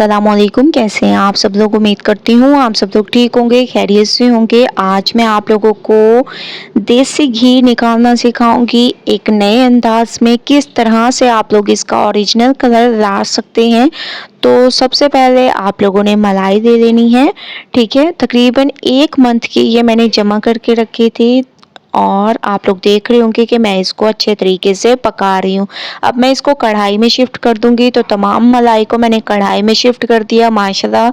अस्सलामुअलैकुम। कैसे हैं आप सब लोग? उम्मीद करती हूँ आप सब लोग ठीक होंगे, खैरियत से होंगे। आज मैं आप लोगों को देसी घी निकालना सिखाऊंगी एक नए अंदाज में। किस तरह से आप लोग इसका ओरिजिनल कलर ला सकते हैं। तो सबसे पहले आप लोगों ने मलाई ले लेनी है, ठीक है। तकरीबन 1 मंथ की ये मैंने जमा करके रखी थी और आप लोग देख रहे होंगे कि मैं इसको अच्छे तरीके से पका रही हूँ। अब मैं इसको कढ़ाई में शिफ्ट कर दूंगी। तो तमाम मलाई को मैंने कढ़ाई में शिफ्ट कर दिया माशाल्लाह,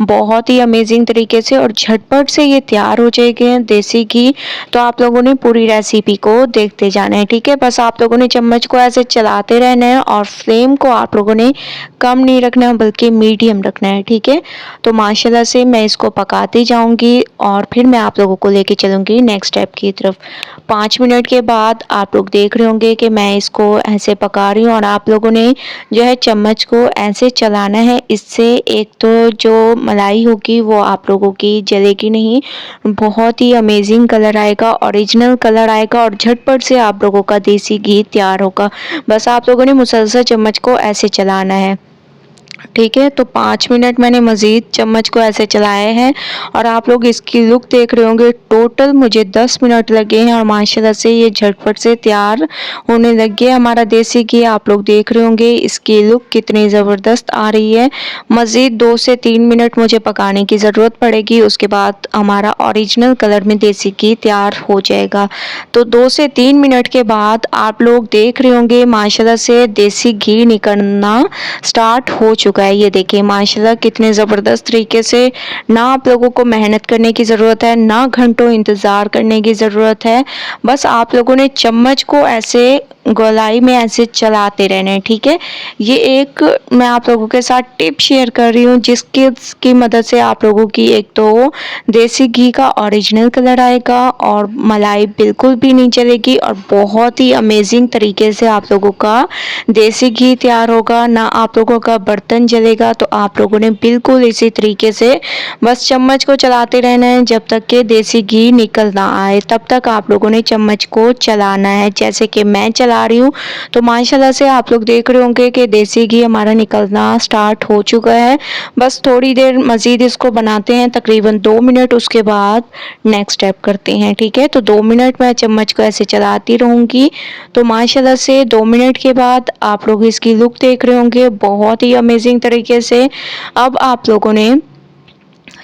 बहुत ही अमेजिंग तरीके से और झटपट से ये तैयार हो जाएगी देसी घी। तो आप लोगों ने पूरी रेसिपी को देखते जाना है, ठीक है। बस आप लोगों ने चम्मच को ऐसे चलाते रहना है और फ्लेम को आप लोगों ने कम नहीं रखना बल्कि मीडियम रखना है, ठीक है। तो माशाल्लाह से मैं इसको पकाती जाऊंगी और फिर मैं आप लोगों को लेके चलूंगी नेक्स्ट स्टेप की तरफ। 5 मिनट के बाद आप लोग देख रहे होंगे कि मैं इसको ऐसे पका रही हूँ और आप लोगों ने जो है चम्मच को ऐसे चलाना है। इससे एक तो जो मलाई होगी वो आप लोगों की जलेगी नहीं, बहुत ही अमेजिंग कलर आएगा, ओरिजिनल कलर आएगा और झटपट से आप लोगों का देसी घी तैयार होगा। बस आप लोगों ने मुसलसल चम्मच को ऐसे चलाना है, ठीक है। तो 5 मिनट मैंने मज़ीद चम्मच को ऐसे चलाए हैं और आप लोग इसकी लुक देख रहे होंगे। टोटल मुझे 10 मिनट लगे हैं और माशाल्लाह से ये झटपट से तैयार होने लग गया हमारा देसी घी। आप लोग देख रहे होंगे इसकी लुक कितनी ज़बरदस्त आ रही है। मज़ीद 2 से 3 मिनट मुझे पकाने की ज़रूरत पड़ेगी, उसके बाद हमारा ओरिजिनल कलर में देसी घी तैयार हो जाएगा। तो 2 से 3 मिनट के बाद आप लोग देख रहे होंगे माशाल्लाह से देसी घी निकलना स्टार्ट हो चुका है। ये देखिए माशाल्लाह कितने ज़बरदस्त तरीके से। ना आप लोगों को मेहनत करने की ज़रूरत है, ना घंटों इंतज़ार करने की ज़रूरत है। बस आप लोगों ने चम्मच को ऐसे गोलाई में ऐसे चलाते रहना है, ठीक है। ये एक मैं आप लोगों के साथ टिप शेयर कर रही हूँ जिसकी मदद से आप लोगों की एक तो देसी घी का ओरिजिनल कलर आएगा और मलाई बिल्कुल भी नहीं जलेगी और बहुत ही अमेजिंग तरीके से आप लोगों का देसी घी तैयार होगा। ना आप लोगों का बर्तन जलेगा। तो आप लोगों ने बिल्कुल इसी तरीके से बस चम्मच को चलाते रहना है जब तक कि देसी घी निकल ना आए, तब तक आप लोगों ने चम्मच को चलाना है जैसे कि मैं चला रही हूँ। तो माशाल्लाह से आप लोग देख रहे होंगे कि देसी घी हमारा निकलना स्टार्ट हो चुका है। बस थोड़ी देर मज़ीद इसको बनाते हैं, तकरीबन 2 मिनट, उसके बाद नेक्स्ट स्टेप करते हैं, ठीक है। तो 2 मिनट मैं चम्मच को ऐसे चलाती रहूँगी। तो माशाल्लाह से 2 मिनट के बाद आप लोग इसकी लुक देख रहे होंगे बहुत ही अमेजिंग तरीके से। अब आप लोगों ने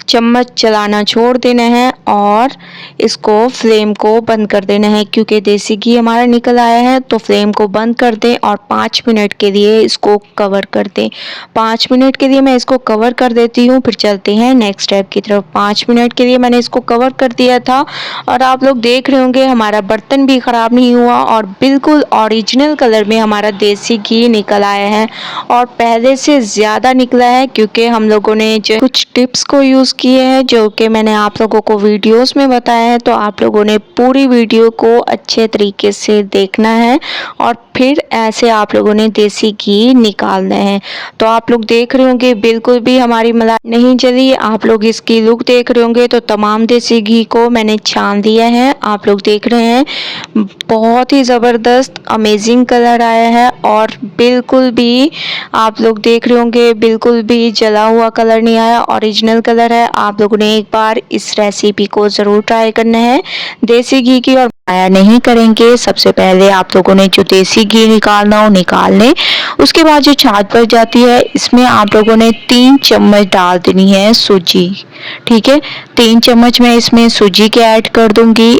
चम्मच चलाना छोड़ देना है और इसको फ्लेम को बंद कर देना है क्योंकि देसी घी हमारा निकल आया है। तो फ्लेम को बंद कर दें और 5 मिनट के लिए इसको कवर कर दें। 5 मिनट के लिए मैं इसको कवर कर देती हूँ, फिर चलते हैं नेक्स्ट स्टेप की तरफ। 5 मिनट के लिए मैंने इसको कवर कर दिया था और आप लोग देख रहे होंगे हमारा बर्तन भी ख़राब नहीं हुआ और बिल्कुल ओरिजिनल कलर में हमारा देसी घी निकल आया है और पहले से ज़्यादा निकला है क्योंकि हम लोगों ने जो कुछ टिप्स को यूज़ किए हैं जो कि मैंने आप लोगों को वीडियोस में बताया है। तो आप लोगों ने पूरी वीडियो को अच्छे तरीके से देखना है और फिर ऐसे आप लोगों ने देसी घी निकालना है। तो आप लोग देख रहे होंगे बिल्कुल भी हमारी मलाई नहीं जली। आप लोग इसकी लुक देख रहे होंगे तो तमाम देसी घी को मैंने छान दिया है। आप लोग देख रहे हैं बहुत ही ज़बरदस्त अमेजिंग कलर आया है और बिल्कुल भी आप लोग देख रहे होंगे बिल्कुल भी जला हुआ कलर नहीं आया, ओरिजिनल कलर है। आप लोगों ने एक बार इस रेसिपी को ज़रूर ट्राई करना है देसी घी की। और आया नहीं करेंगे, सबसे पहले आप लोगों ने जो देसी घी निकालना हो निकाल लें। उसके बाद जो छाछ बच जाती है इसमें आप लोगों ने 3 चम्मच डाल देनी है सूजी, ठीक है। 3 चम्मच मैं इसमें सूजी के ऐड कर दूंगी।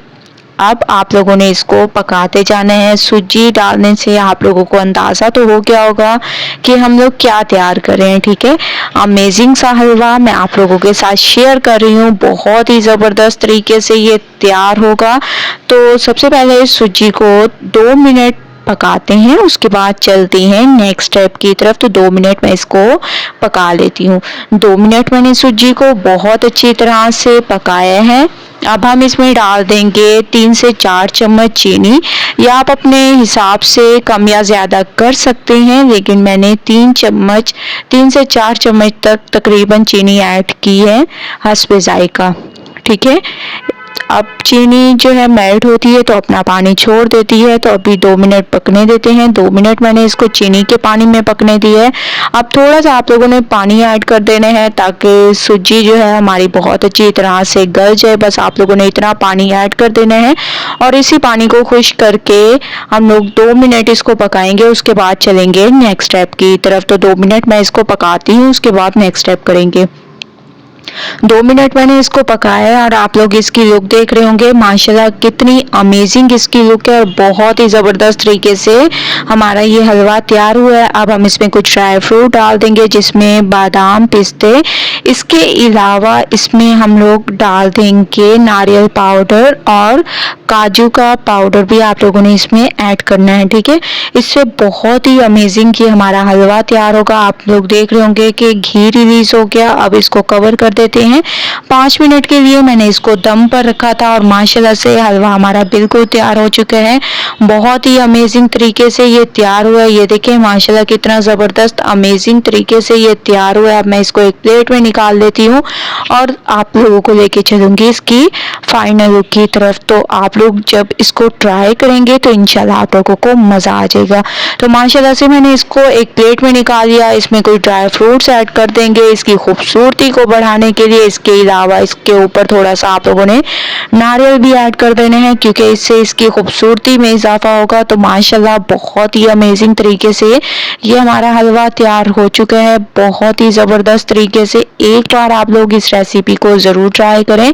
अब आप लोगों ने इसको पकाते जाना है। सूजी डालने से आप लोगों को अंदाज़ा तो हो गया होगा कि हम लोग क्या तैयार कर रहे हैं, ठीक है। अमेजिंग सा हलवा मैं आप लोगों के साथ शेयर कर रही हूँ, बहुत ही ज़बरदस्त तरीके से ये तैयार होगा। तो सबसे पहले सूजी को 2 मिनट पकाते हैं, उसके बाद चलते हैं नेक्स्ट स्टेप की तरफ। तो 2 मिनट मैं इसको पका लेती हूँ। 2 मिनट मैंने सूजी को बहुत अच्छी तरह से पकाया है। अब हम इसमें डाल देंगे 3 से 4 चम्मच चीनी, या आप अपने हिसाब से कम या ज़्यादा कर सकते हैं, लेकिन मैंने 3 से 4 चम्मच तक तकरीबन चीनी ऐड की है हस्बे जायका, ठीक है। अब चीनी जो है मेल्ट होती है तो अपना पानी छोड़ देती है, तो अभी 2 मिनट पकने देते हैं। 2 मिनट मैंने इसको चीनी के पानी में पकने दिया है। अब थोड़ा सा आप लोगों ने पानी ऐड कर देना है ताकि सूजी जो है हमारी बहुत अच्छी तरह से गल जाए। बस आप लोगों ने इतना पानी ऐड कर देना है और इसी पानी को खुश करके हम लोग 2 मिनट इसको पकाएंगे। उसके बाद चलेंगे नेक्स्ट स्टेप की तरफ। तो 2 मिनट मैं इसको पकाती हूँ, उसके बाद नेक्स्ट स्टेप करेंगे। 2 मिनट मैंने इसको पकाया और आप लोग इसकी लुक देख रहे होंगे, माशाल्लाह कितनी अमेजिंग इसकी लुक है और बहुत ही ज़बरदस्त तरीके से हमारा ये हलवा तैयार हुआ है। अब हम इसमें कुछ ड्राई फ्रूट डाल देंगे जिसमें बादाम, पिस्ते, इसके अलावा इसमें हम लोग डाल देंगे नारियल पाउडर और काजू का पाउडर भी आप लोगों ने इसमें ऐड करना है, ठीक है। इससे बहुत ही अमेजिंग ये हमारा हलवा तैयार होगा। आप लोग देख रहे होंगे कि घी रिलीज हो गया। अब इसको कवर कर देते हैं। 5 मिनट के लिए मैंने इसको दम पर रखा था और माशाल्लाह से हलवा हमारा बिल्कुल तैयार हो चुका है। बहुत ही अमेजिंग तरीके से ये तैयार हुआ है। ये देखें माशाल्लाह कितना ज़बरदस्त अमेजिंग तरीके से ये तैयार हुआ है। अब मैं इसको एक प्लेट में निकाल लेती हूँ और आप लोगों को लेके चलूँगी इसकी फाइनल लुक की तरफ। तो आप लोग जब इसको ट्राई करेंगे तो इंशाल्लाह आप लोगों को मज़ा आ जाएगा। तो माशाल्लाह से मैंने इसको एक प्लेट में निकाल लिया। इसमें कोई ड्राई फ्रूट्स ऐड कर देंगे इसकी खूबसूरती को बढ़ाने के लिए। इसके अलावा इसके ऊपर थोड़ा सा आप लोगों ने नारियल भी ऐड कर देने हैं क्योंकि इससे इसकी खूबसूरती में इजाफा होगा। तो माशाल्लाह बहुत ही अमेजिंग तरीके से ये हमारा हलवा तैयार हो चुका है, बहुत ही ज़बरदस्त तरीके से। एक बार आप लोग इस रेसिपी को ज़रूर ट्राई करें,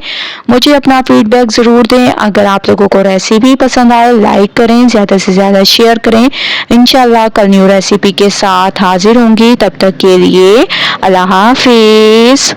मुझे अपना फीडबैक ज़रूर दें। अगर आप लोगों को रेसिपी पसंद आए लाइक करें, ज़्यादा से ज़्यादा शेयर करें। इंशाल्लाह कल न्यू रेसिपी के साथ हाजिर होंगी, तब तक के लिए अल्लाह हाफिज़।